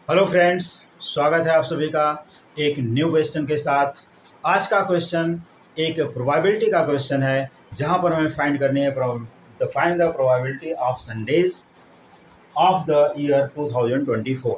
Hello friends, स्वागत है आप सभी का एक न्यू क्वेश्चन के साथ। आज का क्वेश्चन एक प्रोबेबिलिटी का क्वेश्चन है, जहां पर हमें फाइंड करनी है find the probability of Sundays of the year 2024।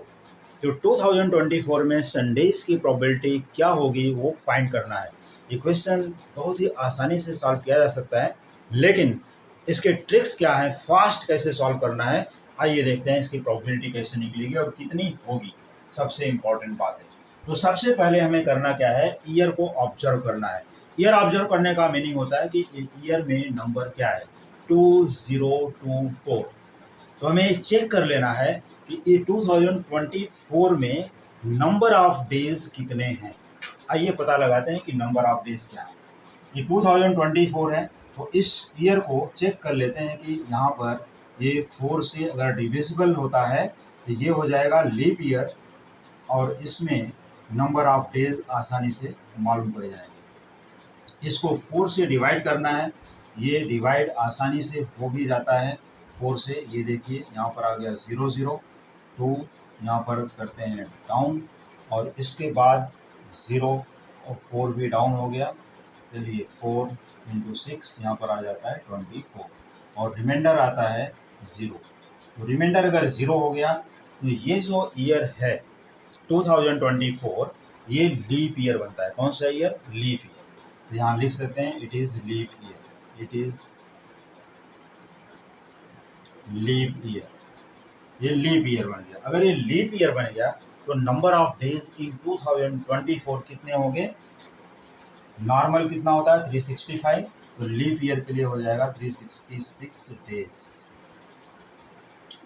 तो 2024 में संडेज की प्रोबेबिलिटी क्या होगी वो फाइंड करना है। ये क्वेश्चन बहुत ही आसानी से सॉल्व किया जा सकता है, लेकिन इसके ट्रिक्स क्या है, फास्ट कैसे सॉल्व करना है, आइए देखते हैं इसकी प्रोबेबिलिटी कैसे निकलेगी और कितनी होगी। सबसे इम्पॉर्टेंट बात है, तो सबसे पहले हमें करना क्या है, ईयर को ऑब्जर्व करना है। ईयर ऑब्जर्व करने का मीनिंग होता है कि ईयर में नंबर क्या है, 2024। तो हमें चेक कर लेना है कि ये 2024 में नंबर ऑफ डेज कितने हैं। आइए पता लगाते हैं कि नंबर ऑफ डेज क्या है। ये 2024 है, तो इस ईयर को चेक कर लेते हैं कि यहाँ पर ये 4 से अगर डिविजिबल होता है तो ये हो जाएगा लीप ईयर, और इसमें नंबर ऑफ डेज आसानी से मालूम पड़ जाएंगे। इसको 4 से डिवाइड करना है, ये डिवाइड आसानी से हो भी जाता है 4 से। ये देखिए यहाँ पर आ गया 0 0, तो यहाँ पर करते हैं डाउन, और इसके बाद 0 और 4 भी डाउन हो गया। चलिए 4 इंटू 6 यहाँ पर आ जाता है 24, और रिमाइंडर आता है 0। तो रिमाइंडर अगर 0 हो गया तो ये जो ईयर है 2024, ये लीप ईयर बनता है। कौन सा ईयर? Leap year. तो यहाँ लिख सकते हैं it is leap year, it is leap year. ये लीप ईयर बन गया। अगर ये लीप ईयर बन गया तो नंबर ऑफ डेज इन 2024 कितने होंगे? नॉर्मल कितना होता है? 365, तो लीप ईयर के लिए हो जाएगा 366 डेज।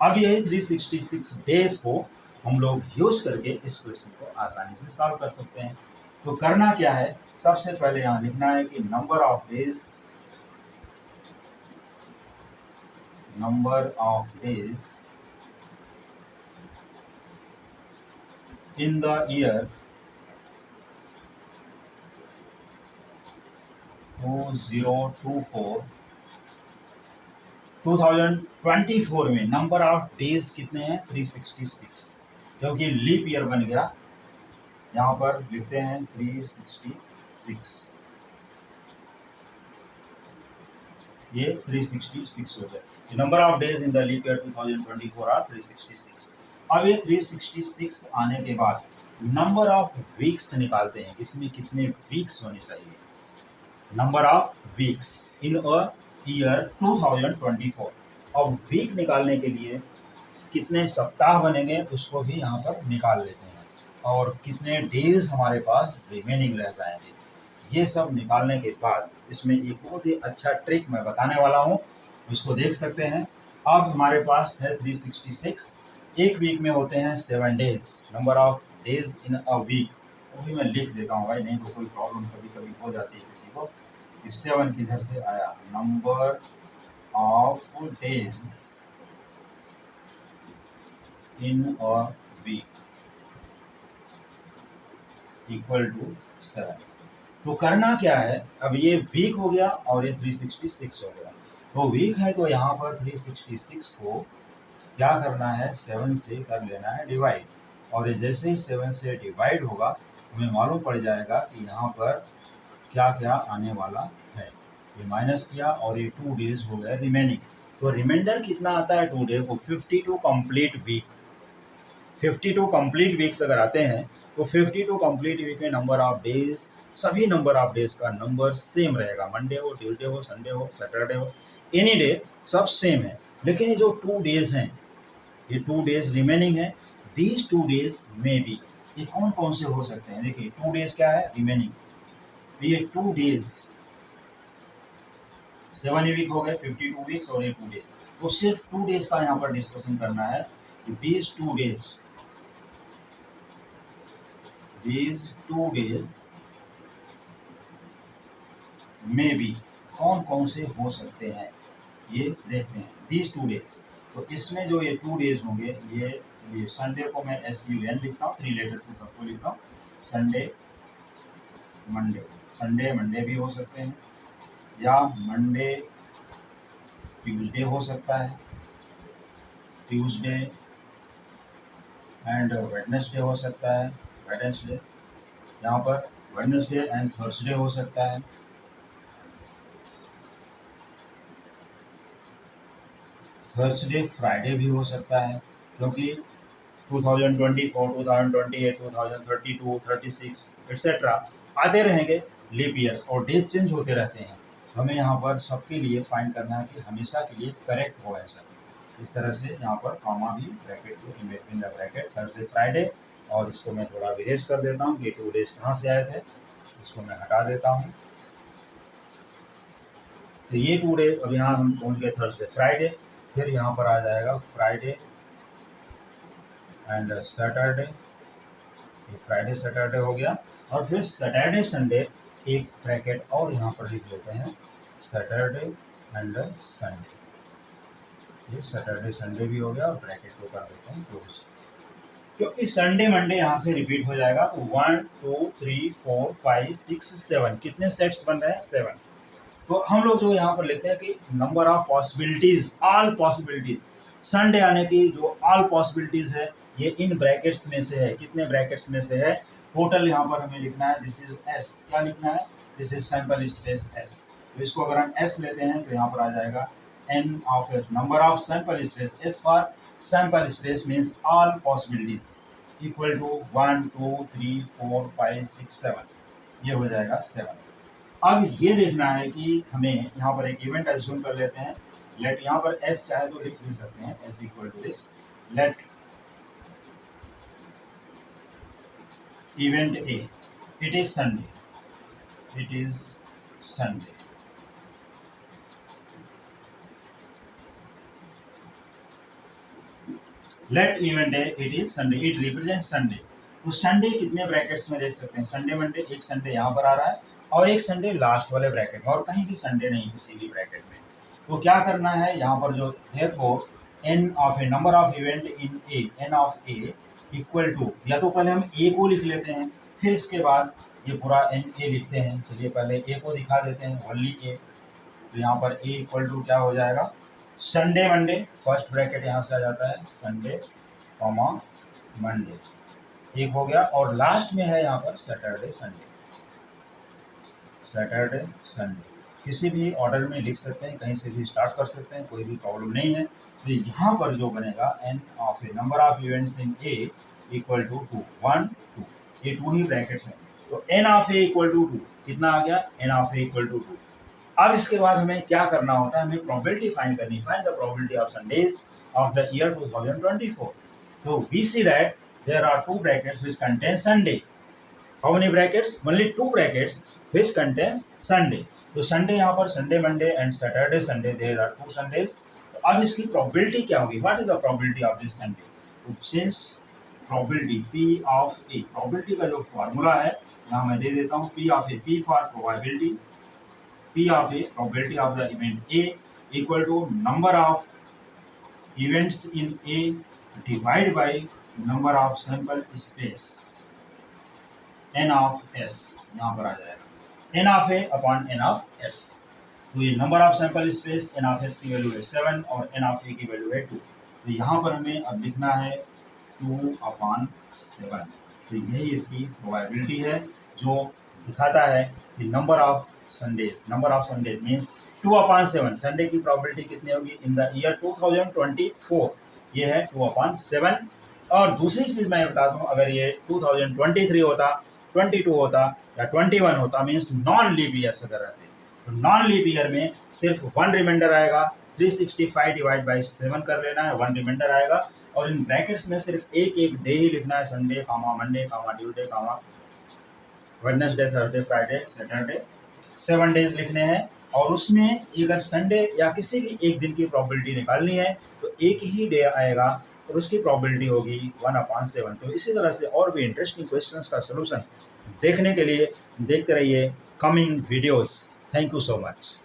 अब यही 366 डेज को हम लोग यूज करके इस क्वेश्चन को आसानी से सॉल्व कर सकते हैं। तो करना क्या है, सबसे पहले यहाँ लिखना है कि number of days in the year 2024 में नंबर ऑफ डेज कितने हैं? 366, क्योंकि लीप ईयर बन गया। यहाँ पर लिखते हैं 366, ये 366 हो जाए। Number of days in the leap year 2024 are 366। अब ये 366 आने के बाद नंबर ऑफ वीक्स निकालते हैं, इसमें कितने वीक्स होने चाहिए। Number of weeks in a year 2024। अब वीक निकालने के लिए कितने सप्ताह बनेंगे उसको भी यहाँ पर निकाल लेते हैं, और कितने डेज हमारे पास रिमेनिंग रह जाएंगे। ये सब निकालने के बाद इसमें एक बहुत ही अच्छा ट्रिक मैं बताने वाला हूँ, इसको देख सकते हैं। अब हमारे पास है 366, एक वीक में होते हैं 7 days. Number of days in a week, वो भी मैं लिख देता हूँ भाई, नहीं तो कोई प्रॉब्लम कभी कभी हो जाती है किसी को। 7 किधर से आया? Number of days in a week equal to 7। तो करना क्या है, अब ये वीक हो गया और ये 366 हो गया। तो वीक है तो यहाँ पर 366 को क्या करना है, 7 से कर लेना है डिवाइड, और ये जैसे ही 7 से डिवाइड होगा हमें मालूम पड़ जाएगा कि यहाँ पर क्या क्या आने वाला है। ये माइनस किया और ये 2 डेज हो गए रिमेनिंग। तो रिमाइंडर कितना आता है 2 डे को? 52 कंप्लीट वीक। 52 कंप्लीट वीक्स अगर आते हैं तो 52 कंप्लीट वीक में नंबर ऑफ डेज, सभी नंबर ऑफ डेज का नंबर सेम रहेगा। मंडे हो, ट्यूसडे हो, संडे हो, सैटरडे हो, एनी डे सब सेम है। लेकिन ये जो 2 डेज हैं, ये 2 डेज रिमेनिंग है। दीज 2 डेज में भी ये कौन कौन से हो सकते हैं? देखिए 2 डेज क्या है? रिमेनिंग। ये 2 डेज 7 वीक हो गए, 52 वीक्स, और ये 2 डेज। तो सिर्फ 2 डेज का यहाँ पर डिस्कशन करना है। दीज 2 डेज में भी कौन कौन से हो सकते हैं, ये देखते हैं। दीज 2 डेज, तो इसमें जो ये 2 डेज होंगे, ये संडे को मैं SUN लिखता हूँ, 3 लेटर से सबको लिखता हूँ। संडे मंडे भी हो सकते हैं, या मंडे ट्यूसडे हो सकता है, ट्यूसडे एंड वेडनेसडे हो सकता है, वेडनेसडे यहाँ पर वेडनेसडे एंड थर्सडे हो सकता है, थर्सडे फ्राइडे भी हो सकता है, क्योंकि 2024, 2028, 2032, 36 एक्सेट्रा आते रहेंगे लीप ईयर्स और डेज चेंज होते रहते हैं। हमें यहाँ पर सबके लिए फाइंड करना है कि हमेशा के लिए करेक्ट हो ऐसा। इस तरह से यहाँ पर कॉमा भी ब्रैकेट को in between the bracket Thursday Friday, और इसको मैं थोड़ा विरेज कर देता हूँ कि 2 डेज कहाँ से आए थे, इसको मैं हटा देता हूँ। तो ये 2 डेज, अब यहाँ हम पहुँच गए थर्सडे फ्राइडे, फिर यहाँ पर आ जाएगा फ्राइडे एंड सैटरडे, ये फ्राइडे सैटरडे हो गया, और फिर सैटरडे संडे एक ब्रैकेट और यहाँ पर लिख लेते हैं, सैटरडे एंड संडे, ये सैटरडे संडे भी हो गया, और ब्रैकेट को कर देते हैं क्लोज, क्योंकि संडे मंडे यहाँ से रिपीट हो जाएगा। तो 1 2 3 4 5 6 7 कितने सेट्स बन रहे हैं, 7। तो हम लोग जो यहाँ पर लेते हैं कि number of possibilities, all possibilities, Sunday आने की जो ऑल पॉसिबिलिटीज है ये इन ब्रैकेट्स में से है। कितने ब्रैकेट्स में से है, टोटल यहाँ पर हमें लिखना है, दिस इज एस, क्या लिखना है, this is sample space S. तो इसको अगर हम एस लेते हैं तो यहाँ पर आ जाएगा N of number of sample space, S for sample space means all possibilities, equal to 1 2 3 4 5 6 7, ये हो जाएगा 7। अब ये देखना है कि हमें यहाँ पर एक इवेंट एज्यूम कर लेते हैं, लेट, यहाँ पर एस चाहे तो लिख भी सकते हैं, S equal to this, let event A, it is Sunday, it is Sunday, let event A, it is Sunday, it represent Sunday. तो संडे कितने ब्रैकेट्स में देख सकते हैं, संडे मंडे, एक संडे यहाँ पर आ रहा है और एक संडे लास्ट वाले ब्रैकेट में, और कहीं भी संडे नहीं किसी भी ब्रैकेट में। तो क्या करना है यहाँ पर, जो therefore N of A, number of event in A, N of A equal to, या तो पहले हम ए को लिख लेते हैं, फिर इसके बाद ये पूरा एन ए लिखते हैं। चलिए पहले ए को दिखा देते हैं, ओनली ए। तो यहाँ पर ए इक्वल टू क्या हो जाएगा, संडे मंडे, फर्स्ट ब्रैकेट यहाँ से आ जाता है, संडे कॉमा मंडे, एक हो गया, और लास्ट में है यहाँ पर सैटरडे संडे, सैटरडे संडे। किसी भी ऑर्डर में लिख सकते हैं, कहीं से भी स्टार्ट कर सकते हैं, कोई भी प्रॉब्लम नहीं है। तो यहाँ पर जो बनेगा N of A, number of events in A equal to 2 1 2, ये 2 ही ब्रैकेट्स हैं। तो N of A equal to 2 कितना आ गया, N of A equal to 2। अब इसके बाद हमें क्या करना होता है, हमें प्रोबेबिलिटी फाइंड करनी, find the probability of Sundays of the year 2024। तो we see that there are 2 brackets which contain Sunday. How many brackets? Only 2 brackets which contains Sunday. तो Sunday यहाँ पर Sunday, Monday and Saturday, Sunday, there are 2 Sundays. तो अब इसकी probability क्या होगी? What is the probability of this Sunday? तो since probability P of A, probability का जो formula है यहाँ मैं दे देता हूँ, P of A, P for probability, P of A, probability of the event A equal to number of events in A divided by number of sample space, N of S यहाँ पर आ जाएगा, N of A upon N of S. तो ये number of sample space, N of S की value है 7 और N of ए की वैल्यू है 2। तो यहाँ पर हमें अब लिखना है 2/7। तो यही इसकी प्रोबेबिलिटी है जो दिखाता है कि number of Sundays, number of Sundays means 2/7। Sunday की प्रोबेबिलिटी कितनी होगी इन द ईयर 2024, ये है 2/7। और दूसरी चीज़ मैं बता दूं, अगर ये 2023 होता, 22 होता या 21 होता, मीन्स नॉन लीप ईयर्स अगर रहते, तो नॉन लीप ईयर में सिर्फ 1 रिमाइंडर आएगा, 365 डिवाइड बाई 7 कर लेना है, 1 रिमाइंडर आएगा, और इन ब्रैकेट्स में सिर्फ एक एक डे ही लिखना है, Sunday comma Monday comma Tuesday comma Wednesday Thursday Friday Saturday, 7 days लिखने हैं। और उसमें अगर संडे या किसी भी एक दिन की प्रोबेबिलिटी निकालनी है तो एक ही डे आएगा और उसकी प्रोबेबिलिटी होगी 1/7। तो इसी तरह से और भी इंटरेस्टिंग क्वेश्चंस का सलूशन देखने के लिए देखते रहिए coming videos. Thank you so much.